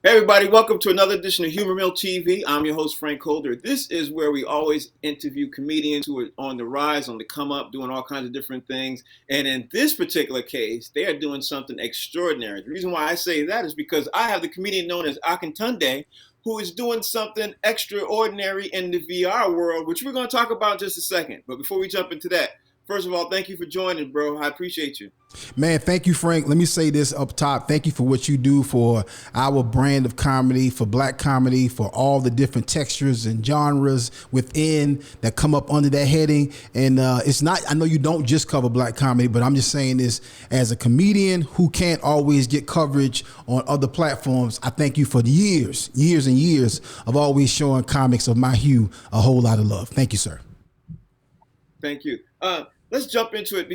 Hey everybody, welcome to another edition of Humor Mill TV. I'm your host, Frank Holder. This is where we always interview comedians who are on the rise, on the come up, doing all kinds of different things. And in this particular case, they are doing something extraordinary. The reason why I say that is because I have the comedian known as Akintunde, who is doing something extraordinary in the VR world, which we're going to talk about in just a second. But before we jump into that, first of all, thank you for joining, bro. I appreciate you. Man, thank you, Frank. Let me say this up top. Thank you for what you do for our brand of comedy, for black comedy, for all the different textures and genres within that come up under that heading. And it's not, I know you don't just cover black comedy, but I'm just saying this as a comedian who can't always get coverage on other platforms. I thank you for the years and years of always showing comics of my hue a whole lot of love. Thank you, sir. Thank you. Let's jump into it.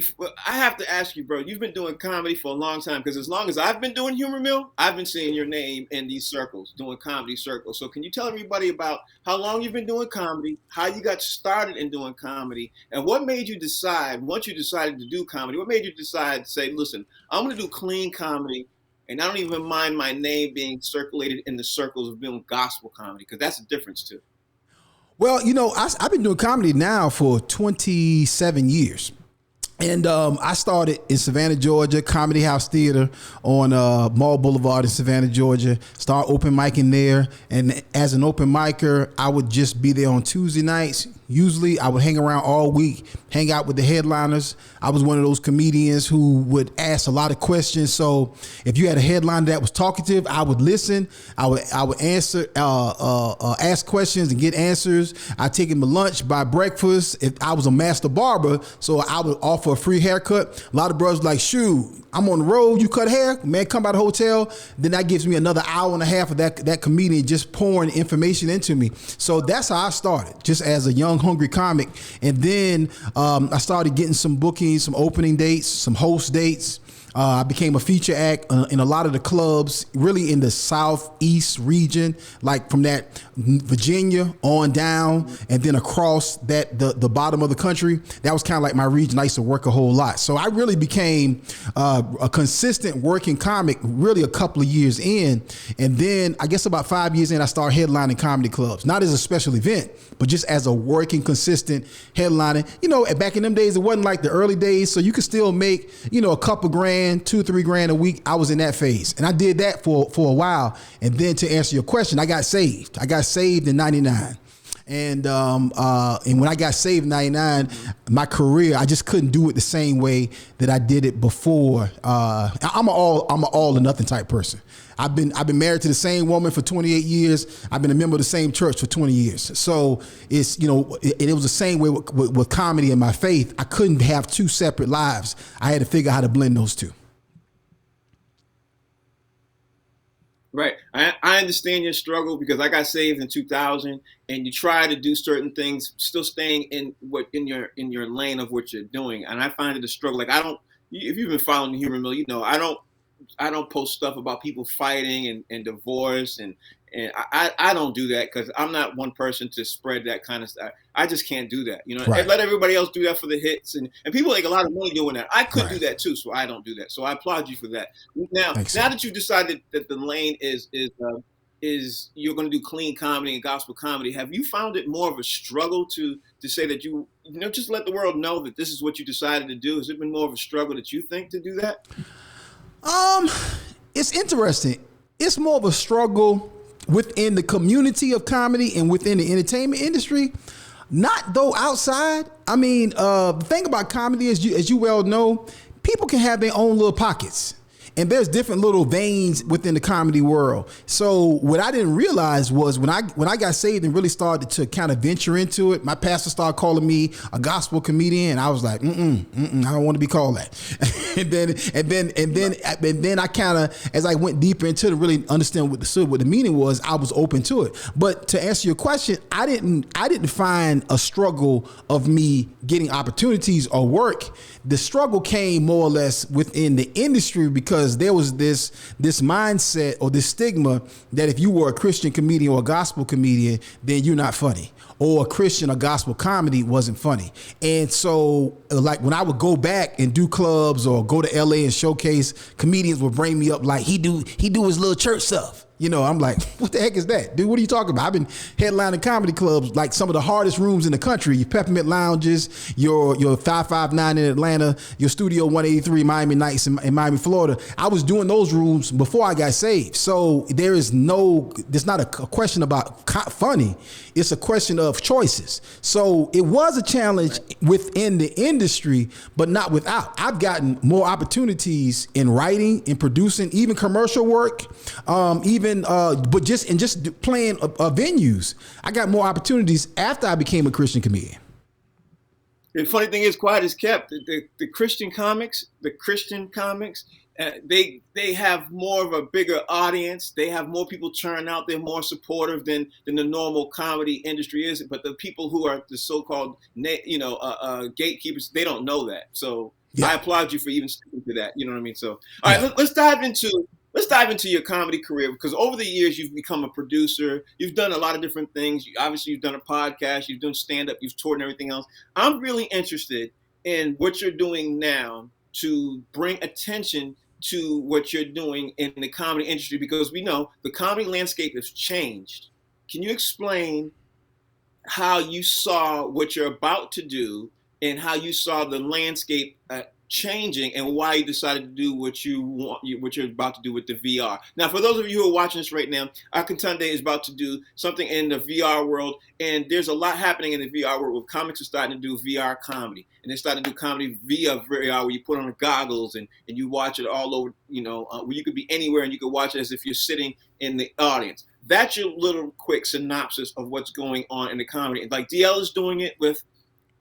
I have to ask you, bro. You've been doing comedy for a long time because as long as I've been doing Humor Mill, I've been seeing your name in these circles, doing comedy circles. So can you tell everybody about how long you've been doing comedy, how you got started in doing comedy, and what made you decide, once you decided to do comedy, what made you decide to say, listen, I'm going to do clean comedy, and I don't even mind my name being circulated in the circles of doing gospel comedy, because that's a difference too. Well, I've been doing comedy now for 27 years. And I started in Savannah, Georgia, Comedy House Theater on Mall Boulevard in Savannah, Georgia. Start open micing there. And as an open micer, I would just be there on Tuesday nights. Usually I would hang around all week, hang out with the headliners. I was one of those comedians who would ask a lot of questions. So if you had a headliner that was talkative, I would listen. I would answer, ask questions and get answers. I'd take him to lunch, buy breakfast. If I was a master barber, so I would offer a free haircut. A lot of brothers like, shoot, I'm on the road, you cut hair? Man, come by the hotel. Then that gives me another hour and a half of that comedian just pouring information into me. So that's how I started, just as a young, hungry comic. And then I started getting some bookings, some opening dates, some host dates. I became a feature act in a lot of the clubs, really in the southeast region, like from that Virginia on down, and then across that the bottom of the country. That was kind of like my region. I used to work a whole lot, so I really became a consistent working comic really a couple of years in, and then I guess about 5 years in, I started headlining comedy clubs, not as a special event, but just as a working, consistent headlining. Back in them days, it wasn't like the early days, so you could still make a couple grand, 2-3 grand a week. I was in that phase, and I did that for a while. And then to answer your question, I got saved. I got saved in '99. And when I got saved in '99, my career, I just couldn't do it the same way that I did it before. I'm an all or nothing type person. I've been married to the same woman for 28 years. I've been a member of the same church for 20 years. So it's, it was the same way with comedy and my faith. I couldn't have two separate lives. I had to figure out how to blend those two. Right. I understand your struggle because I got saved in 2000 and you try to do certain things, still staying in your lane of what you're doing. And I find it a struggle. Like if you've been following the Humor Mill, I don't post stuff about people fighting and divorce and I don't do that because I'm not one person to spread that kind of stuff. I just can't do that, Right. And let everybody else do that for the hits and people make a lot of money doing that. I could Right. do that too, so I don't do that. So I applaud you for that. Now Thanks, now sir. that you've decided that the lane is you're going to do clean comedy and gospel comedy, have you found it more of a struggle to say that just let the world know that this is what you decided to do? Has it been more of a struggle that you think to do that? It's interesting. It's more of a struggle within the community of comedy and within the entertainment industry. Not though outside. I mean, the thing about comedy is, as you well know, people can have their own little pockets. And there's different little veins within the comedy world. So what I didn't realize was when I got saved and really started to kind of venture into it, my pastor started calling me a gospel comedian, and I was like, I don't want to be called that. and then I kind of, as I went deeper into it, really understand what the meaning was, I was open to it. But to answer your question, I didn't find a struggle of me getting opportunities or work. The struggle came more or less within the industry because there was this mindset or this stigma that if you were a Christian comedian or a gospel comedian, then you're not funny. Or a Christian or gospel comedy wasn't funny. And so like when I would go back and do clubs or go to LA and showcase, comedians would bring me up like he do his little church stuff. You know, I'm like, what the heck is that? Dude, what are you talking about? I've been headlining comedy clubs, like some of the hardest rooms in the country, your Peppermint Lounges, your 559 in Atlanta, your Studio 183 Miami Nights in Miami, Florida. I was doing those rooms before I got saved. So there's not a question about funny. It's a question of choices. So it was a challenge within the industry, but not without. I've gotten more opportunities in writing, in producing, even commercial work, but just playing venues. I got more opportunities after I became a Christian comedian. The funny thing is, quiet is kept. The Christian comics, they have more of a bigger audience. They have more people turn out. They're more supportive than the normal comedy industry is. But the people who are the so-called gatekeepers, they don't know that. So yeah. I applaud you for even sticking to that. You know what I mean? So all right, let's dive into your comedy career, because over the years you've become a producer. You've done a lot of different things. Obviously, you've done a podcast. You've done stand-up. You've toured and everything else. I'm really interested in what you're doing now to bring attention to what you're doing in the comedy industry, because we know the comedy landscape has changed. Can you explain how you saw what you're about to do and how you saw the landscape changing and why you decided to do what you're about to do with the VR? Now, for those of you who are watching this right now, Akintunde is about to do something in the VR world, and there's a lot happening in the VR world where comics are starting to do VR comedy, and they're starting to do comedy via VR, where you put on the goggles and you watch it all over, where you could be anywhere and you could watch it as if you're sitting in the audience. That's your little quick synopsis of what's going on in the comedy. Like DL is doing it with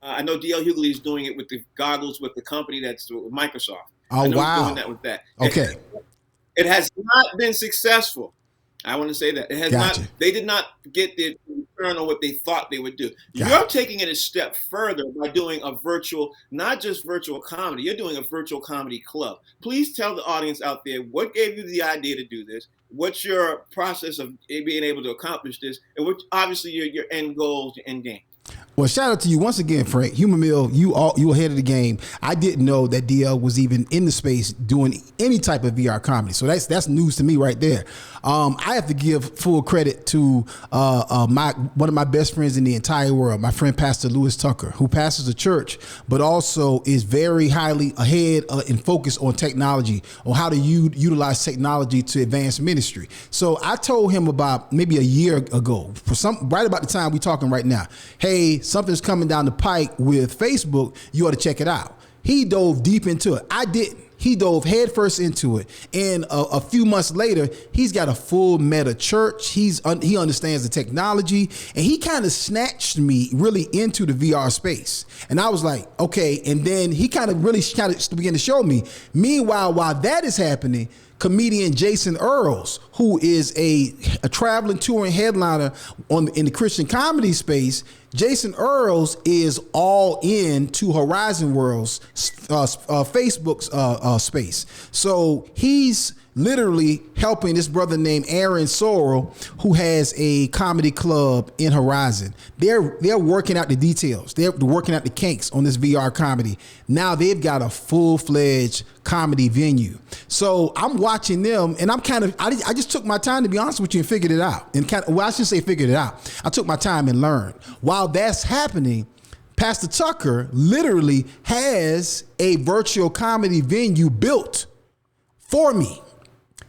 I know DL Hughley is doing it with the goggles with the company that's Microsoft. Oh, I know wow. he's doing that with that. Okay. It has not been successful. I want to say that. It has Gotcha. not. They did not get the return on what they thought they would do. Gotcha. You're taking it a step further by doing a virtual, not just virtual comedy. You're doing a virtual comedy club. Please tell the audience out there what gave you the idea to do this. What's your process of being able to accomplish this, and what obviously your end goals, your end game. Well, shout out to you once again, Frank. Humor Mill, you were ahead of the game. I didn't know that DL was even in the space doing any type of VR comedy. So that's news to me right there. I have to give full credit to one of my best friends in the entire world, my friend Pastor Lewis Tucker, who pastors a church, but also is very highly ahead and focused on technology, on how to utilize technology to advance ministry. So I told him about maybe a year ago, right about the time we're talking right now, hey, something's coming down the pike with Facebook. You ought to check it out. He dove deep into it. I didn't. He dove headfirst into it. And a few months later, he's got a full meta church. He understands the technology, and he kind of snatched me really into the VR space. And I was like, okay. And then he kind of began to show me. Meanwhile, while that is happening, comedian Jason Earls, who is a traveling touring headliner in the Christian comedy space, Jason Earls is all in to Horizon World's Facebook's space. So he's literally helping this brother named Aaron Sorrell, who has a comedy club in Horizon. They're working out the details. They're working out the kinks on this VR comedy. Now they've got a full-fledged comedy venue. So I'm watching them, and I just took my time, to be honest with you, and figured it out. And I shouldn't say figured it out. I took my time and learned. While that's happening, Pastor Tucker literally has a virtual comedy venue built for me.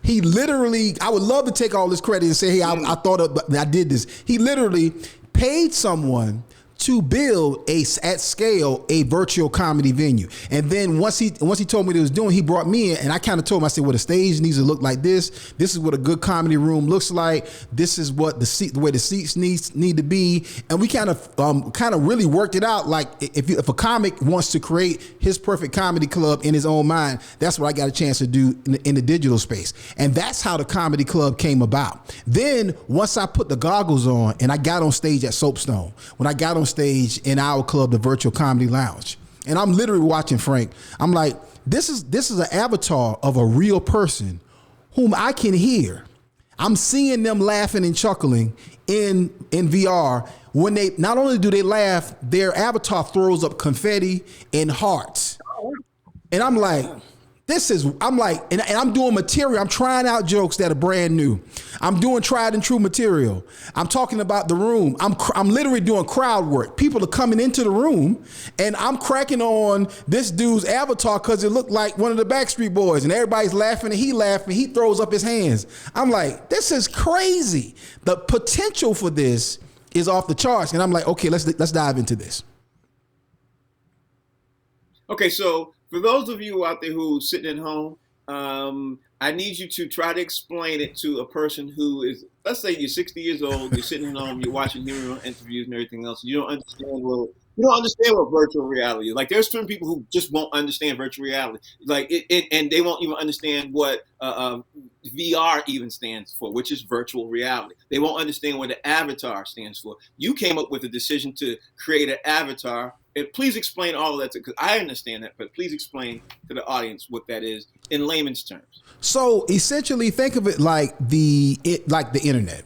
He literally, I would love to take all this credit and say, hey, I did this. He literally paid someone to build at scale a virtual comedy venue. And then once he told me what he was doing, he brought me in, and I kind of told him, I said, well, the stage needs to look like this. This is what a good comedy room looks like. This is what the way the seats need to be. And we kind of really worked it out. Like if a comic wants to create his perfect comedy club in his own mind, that's what I got a chance to do in the digital space. And that's how the comedy club came about. Then once I put the goggles on and I got on stage at Soapstone, when I got on stage in our club, the Virtual Comedy Lounge, and I'm literally watching Frank, I'm like, this is an avatar of a real person whom I can hear. I'm seeing them laughing and chuckling in VR. When they not only do they laugh, their avatar throws up confetti and hearts. And I'm like, I'm like, and I'm doing material. I'm trying out jokes that are brand new. I'm doing tried and true material. I'm talking about the room. I'm literally doing crowd work. People are coming into the room and I'm cracking on this dude's avatar because it looked like one of the Backstreet Boys, and everybody's laughing and he laughing. He throws up his hands. I'm like, this is crazy. The potential for this is off the charts. And I'm like, okay, let's dive into this. Okay, so for those of you out there who sitting at home, I need you to try to explain it to a person who is, let's say you're 60 years old, you're sitting at home, you're watching human interviews and everything else. You don't understand what virtual reality is. Like there's certain people who just won't understand virtual reality, like and they won't even understand what VR even stands for, which is virtual reality. They won't understand what the avatar stands for. You came up with a decision to create an avatar. And please explain all of that, because I understand that, but please explain to the audience what that is in layman's terms. So essentially, think of it like the internet.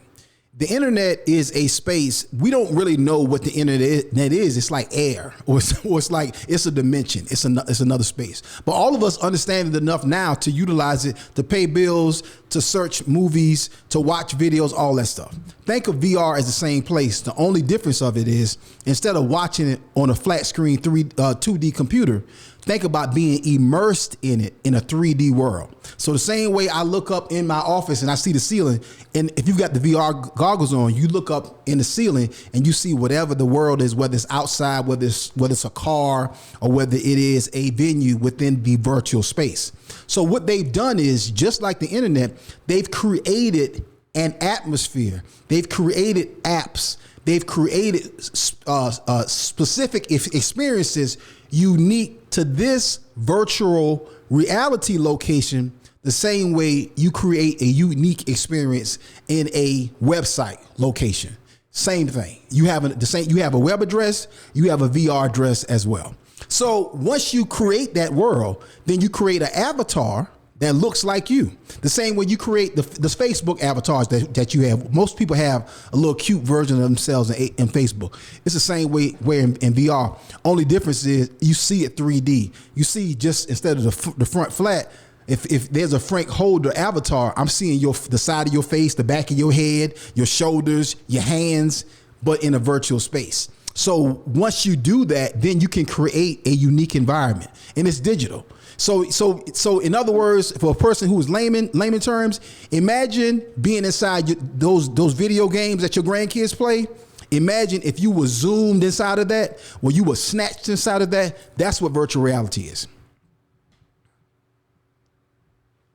The internet is a space. We don't really know what the internet is. It's like air, or it's like it's a dimension. It's another space. But all of us understand it enough now to utilize it to pay bills, to search movies, to watch videos, all that stuff. Think of VR as the same place. The only difference of it is instead of watching it on a flat screen 2D computer, think about being immersed in it in a 3D world. So the same way I look up in my office and I see the ceiling, and if you've got the VR goggles on, you look up in the ceiling and you see whatever the world is, whether it's outside, whether it's a car, or whether it is a venue within the virtual space. So what they've done is, just like the internet, they've created an atmosphere. They've created apps. They've created specific experiences unique to this virtual reality location, the same way you create a unique experience in a website location. Same thing. You have a web address, you have a VR address as well. So once you create that world, then you create an avatar that looks like you. The same way you create the Facebook avatars that you have. Most people have a little cute version of themselves in Facebook. It's the same way in VR. Only difference is you see it 3D. You see, just instead of the front flat, if there's a Frank Holder avatar, I'm seeing the side of your face, the back of your head, your shoulders, your hands, but in a virtual space. So once you do that, then you can create a unique environment, and it's digital. So in other words, for a person who is layman terms, imagine being inside those video games that your grandkids play. Imagine if you were zoomed inside of that, or you were snatched inside of that. That's what virtual reality is.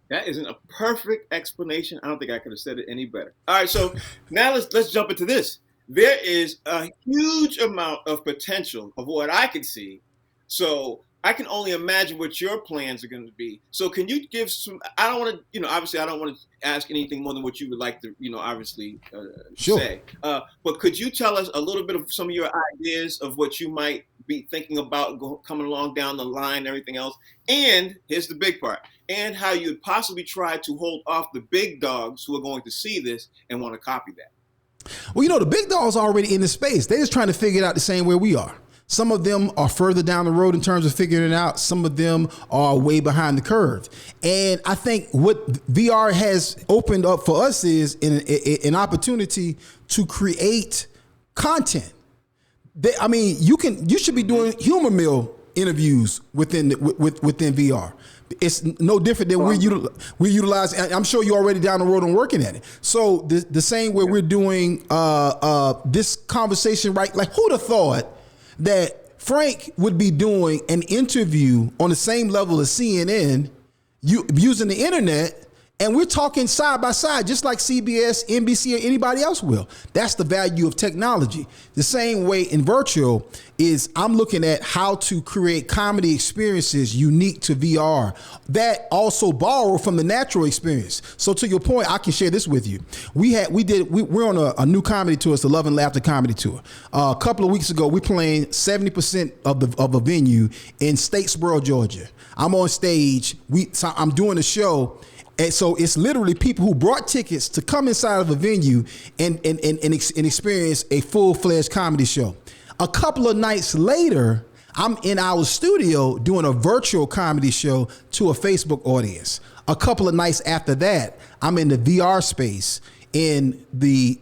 That isn't a perfect explanation. I don't think I could have said it any better. All right, so now let's jump into this. There is a huge amount of potential of what I can see. So I can only imagine what your plans are going to be. So can you give some, I don't want to, obviously I don't want to ask anything more than what you would like to, obviously sure. say. But could you tell us a little bit of some of your ideas of what you might be thinking about coming along down the line and everything else? And here's the big part. And how you'd possibly try to hold off the big dogs who are going to see this and want to copy that. Well, the big dogs are already in the space. They're just trying to figure it out the same way we are. Some of them are further down the road in terms of figuring it out. Some of them are way behind the curve. And I think what VR has opened up for us is an opportunity to create content. You should be doing humor mill interviews within VR. It's no different than we utilize. I'm sure you're already down the road and working at it. So the same way we're doing this conversation, right? Like, who'd have thought that Frank would be doing an interview on the same level as CNN, using the internet, and we're talking side by side, just like CBS, NBC, or anybody else will. That's the value of technology. The same way in virtual is I'm looking at how to create comedy experiences unique to VR that also borrow from the natural experience. So to your point, I can share this with you. We're on a new comedy tour. It's the Love and Laughter comedy tour. A couple of weeks ago, we're playing 70% of a venue in Statesboro, Georgia. I'm on stage. I'm doing a show. And so it's literally people who brought tickets to come inside of a venue and experience a full-fledged comedy show. A couple of nights later, I'm in our studio doing a virtual comedy show to a Facebook audience. A couple of nights after that, I'm in the VR space in the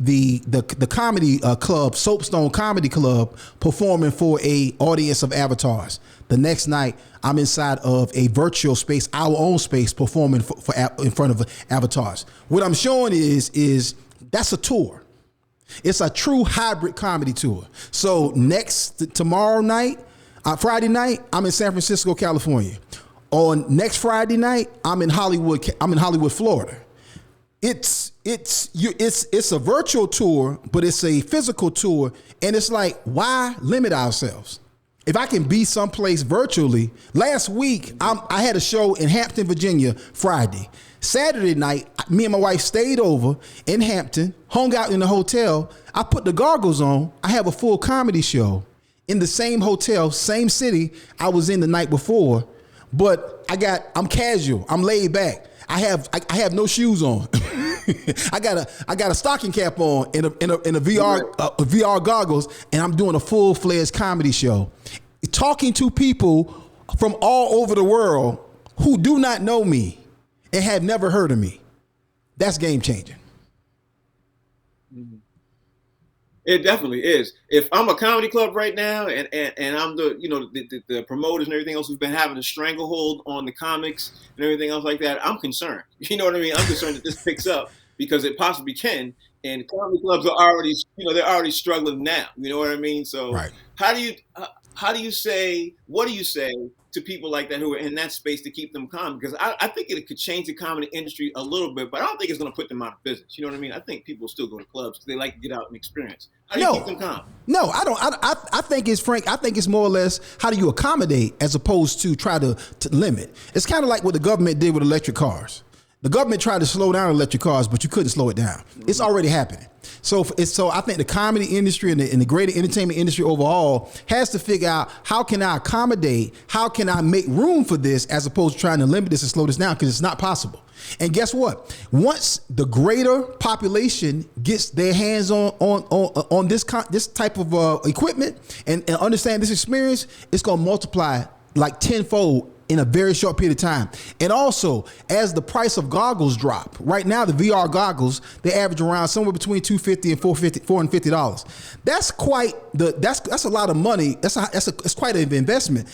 comedy club, Soapstone Comedy Club, performing for a audience of avatars. The next night, I'm inside of a virtual space, our own space, performing for in front of avatars. What I'm showing is that's a tour. It's a true hybrid comedy tour. So tomorrow night, Friday night, I'm in San Francisco, California. On next Friday night, I'm in Hollywood, Florida. It's a virtual tour, but it's a physical tour, and it's like, why limit ourselves? If I can be someplace virtually. Last week, I had a show in Hampton, Virginia, Friday. Saturday night, me and my wife stayed over in Hampton, hung out in the hotel. I put the goggles on. I have a full comedy show in the same hotel, same city I was in the night before, but I'm casual. I'm laid back. I have no shoes on. I got a stocking cap on in a VR goggles, and I'm doing a full-fledged comedy show, talking to people from all over the world who do not know me and have never heard of me. That's game changing. It definitely is. If I'm a comedy club right now, and I'm the promoters and everything else who've been having a stranglehold on the comics and everything else like that, I'm concerned. You know what I mean? I'm concerned that this picks up because it possibly can. And comedy clubs are already, they're already struggling now. You know what I mean? So right. What do you say to people like that who are in that space to keep them calm? Because I think it could change the comedy industry a little bit, but I don't think it's going to put them out of business. You know what I mean? I think people still go to clubs because they like to get out and experience. How do you keep them calm? No, I don't. I think it's Frank. I think it's more or less how do you accommodate as opposed to try to limit. It's kind of like what the government did with electric cars. The government tried to slow down electric cars, but you couldn't slow it down. Mm-hmm. It's already happening. So I think the comedy industry and the greater entertainment industry overall has to figure out how can I accommodate, how can I make room for this as opposed to trying to limit this and slow this down, because it's not possible. And guess what? Once the greater population gets their hands on this type of equipment and understand this experience, it's going to multiply like tenfold in a very short period of time. And also, as the price of goggles drop, right now the VR goggles, they average around somewhere between $250 and $450. That's a lot of money. That's quite an investment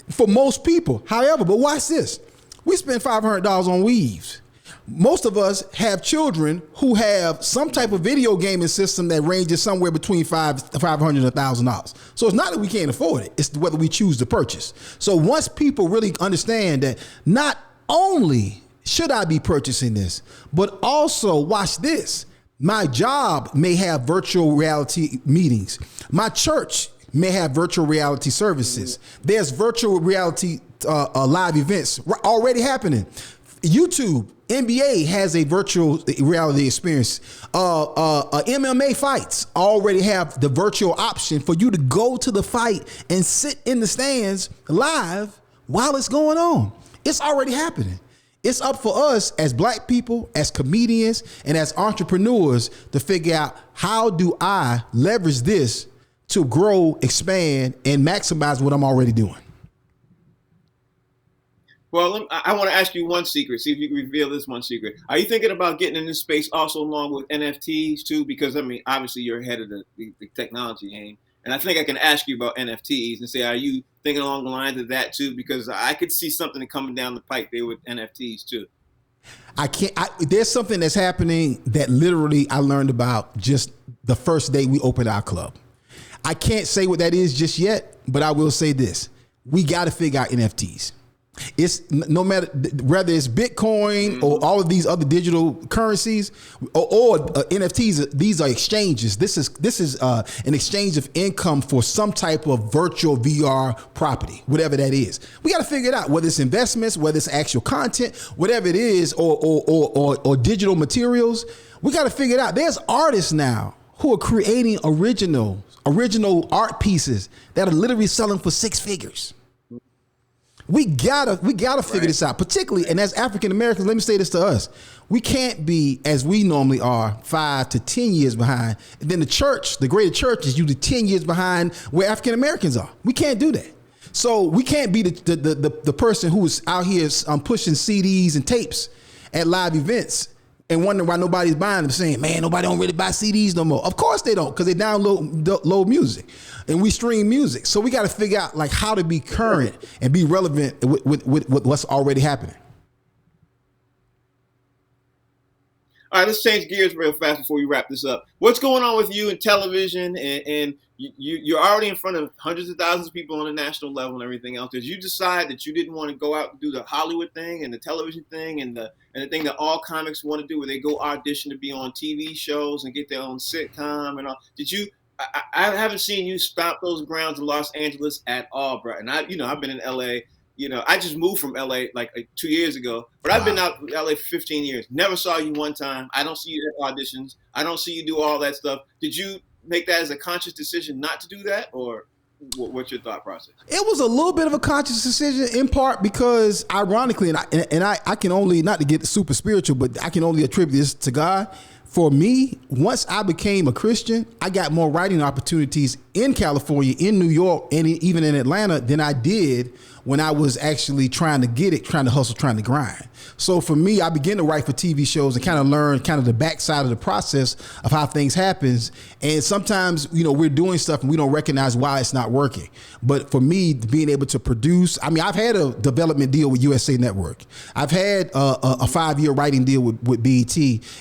for most people. However, but watch this. We spend $500 on weaves. Most of us have children who have some type of video gaming system that ranges somewhere between $500 and $1,000. So it's not that we can't afford it, it's whether we choose to purchase. So once people really understand that not only should I be purchasing this, but also watch this, my job may have virtual reality meetings. My church may have virtual reality services. There's virtual reality live events already happening. YouTube, NBA has a virtual reality experience. MMA fights already have the virtual option for you to go to the fight and sit in the stands live while it's going on. It's already happening. It's up for us as black people, as comedians, and as entrepreneurs to figure out how do I leverage this to grow, expand, and maximize what I'm already doing. Well, I want to ask you one secret. See if you can reveal this one secret. Are you thinking about getting in this space also along with NFTs too? Because I mean, obviously you're ahead of the technology game, and I think I can ask you about NFTs and say, are you thinking along the lines of that too? Because I could see something coming down the pipe there with NFTs too. There's something that's happening that literally I learned about just the first day we opened our club. I can't say what that is just yet, but I will say this: we got to figure out NFTs. It's no matter whether it's Bitcoin or all of these other digital currencies or NFTs. These are exchanges. This is an exchange of income for some type of virtual VR property, whatever that is. We got to figure it out. Whether it's investments, whether it's actual content, whatever it is, or digital materials. We got to figure it out. There's artists now who are creating original art pieces that are literally selling for six figures. We gotta figure this out, particularly, and as African Americans, let me say this to us: we can't be, as we normally are, 5 to 10 years behind. And then the church, the greater church, is usually 10 years behind where African Americans are. We can't do that. So we can't be the person who is out here pushing CDs and tapes at live events and wondering why nobody's buying them, saying, man, nobody don't really buy CDs no more. Of course they don't, because they download music and we stream music. So we got to figure out like how to be current and be relevant with what's already happening. All right, let's change gears real fast before we wrap this up. What's going on with you in television? And you're already in front of hundreds of thousands of people on a national level and everything else. Did you decide that you didn't want to go out and do the Hollywood thing and the television thing and the thing that all comics want to do, where they go audition to be on TV shows and get their own sitcom and all? Did you? I haven't seen you stomp those grounds in Los Angeles at all, bro. And I've been in LA. I just moved from LA like 2 years ago, but I've been out in LA for 15 years. Never saw you one time. I don't see you at auditions. I don't see you do all that stuff. Did you make that as a conscious decision not to do that, or what's your thought process? It was a little bit of a conscious decision, in part because, ironically, and I can only, not to get super spiritual, but I can only attribute this to God. For me, once I became a Christian, I got more writing opportunities in California, in New York, and even in Atlanta than I did when I was actually trying to hustle, trying to grind. So for me, I began to write for TV shows and kind of learn kind of the backside of the process of how things happens. And sometimes, we're doing stuff and we don't recognize why it's not working. But for me, being able to produce, I've had a development deal with USA Network. I've had a 5-year writing deal with BET,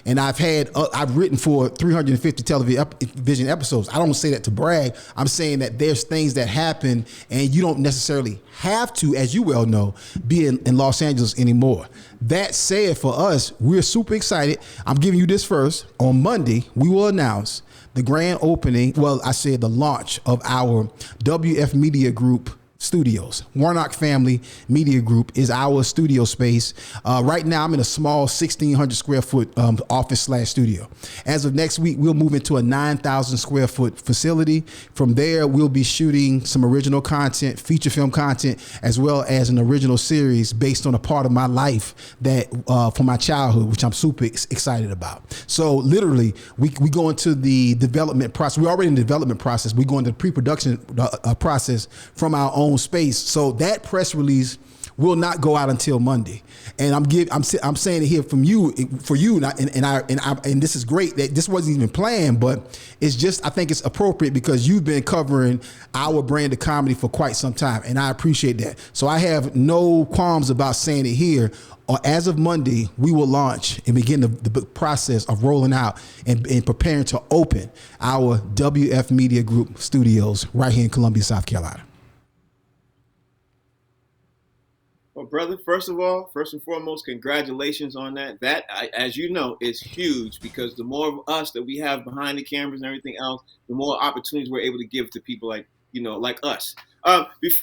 and I've written for 350 television episodes. I don't say that to brag. I'm saying that there's things that happen and you don't necessarily have to, as you well know, be in Los Angeles anymore. That said, for us, we're super excited. I'm giving you this first. On Monday, we will announce the grand opening. Well, I said the launch of our WF Media Group Studios. Warnock Family Media Group is our studio space. Right now, I'm in a small 1,600 square foot office/studio. As of next week, we'll move into a 9,000 square foot facility. From there, we'll be shooting some original content, feature film content, as well as an original series based on a part of my life that from my childhood, which I'm super excited about. So literally, we go into the development process. We're already in the development process. We go into the pre-production process from our own space. So that press release will not go out until Monday. And I'm saying it here for you, and this is great that this wasn't even planned, but it's just, I think it's appropriate because you've been covering our brand of comedy for quite some time, and I appreciate that. So I have no qualms about saying it here. As of Monday, we will launch and begin the process of rolling out and preparing to open our WF Media Group Studios right here in Columbia, South Carolina. Well, brother, first and foremost, congratulations on that. That, as you know, is huge, because the more of us that we have behind the cameras and everything else, the more opportunities we're able to give to people like us.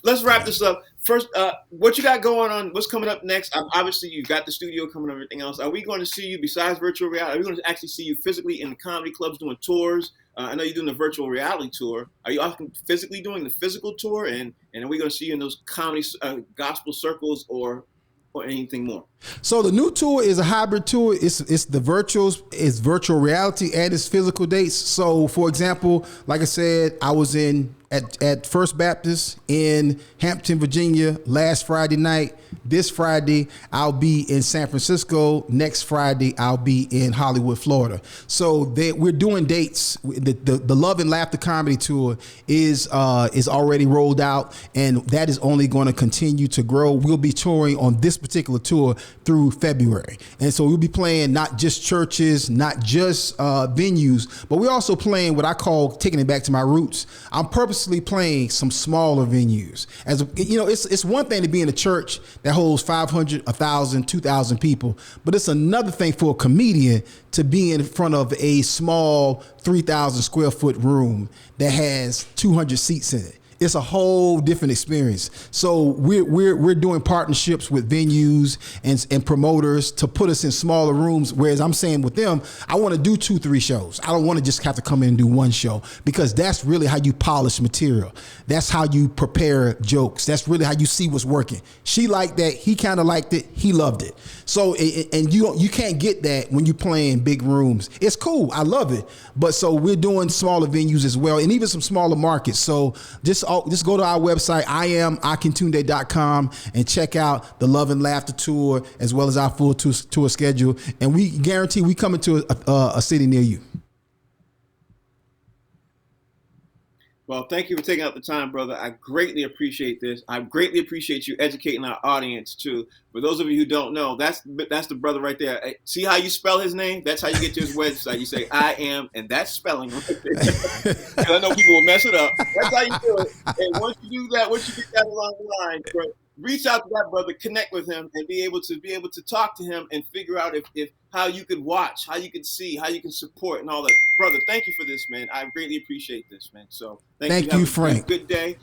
Let's wrap this up. First, what you got going on? What's coming up next? Obviously, you've got the studio coming up and everything else. Are we going to see you, besides virtual reality, are we going to actually see you physically in the comedy clubs doing tours? I know you're doing the virtual reality tour. Are you often physically doing the physical tour? And are we going to see you in those comedy gospel circles or anything more? So the new tour is a hybrid tour. It's the virtuals, it's virtual reality, and it's physical dates. So, for example, like I said, I was at First Baptist in Hampton, Virginia last Friday night. This Friday, I'll be in San Francisco. Next Friday, I'll be in Hollywood, Florida. So we're doing dates. The Love and Laughter Comedy Tour is already rolled out, and that is only going to continue to grow. We'll be touring on this particular tour through February. And so we'll be playing not just churches, not just venues, but we're also playing what I call, taking it back to my roots, I'm purposely playing some smaller venues. As you know, it's one thing to be in a church that holds 500, 1,000, 2,000 people, but it's another thing for a comedian to be in front of a small 3,000 square foot room that has 200 seats in it. It's a whole different experience. So we're doing partnerships with venues and promoters to put us in smaller rooms. Whereas I'm saying with them, I want to do 2-3 shows. I don't want to just have to come in and do one show, because that's really how you polish material. That's how you prepare jokes. That's really how you see what's working. She liked that. He kind of liked it. He loved it. So, and you can't get that when you play in big rooms. It's cool. I love it. But so we're doing smaller venues as well, and even some smaller markets. So just just go to our website, IamAkintunde.com, and check out the Love and Laughter Tour as well as our full tour schedule. And we guarantee we coming to a city near you. Well, thank you for taking out the time, brother. I greatly appreciate this. I greatly appreciate you educating our audience too. For those of you who don't know, that's the brother right there. See how you spell his name? That's how you get to his website. You say I am, and that's spelling right there. I know people will mess it up. That's how you do it. And once you do that, once you get that along the line, bro, reach out to that brother, connect with him, and be able to talk to him and figure out if how you could watch, how you can see, how you can support, and all that. Brother, thank you for this, man. I greatly appreciate this, man. So thank you, Frank. Good day.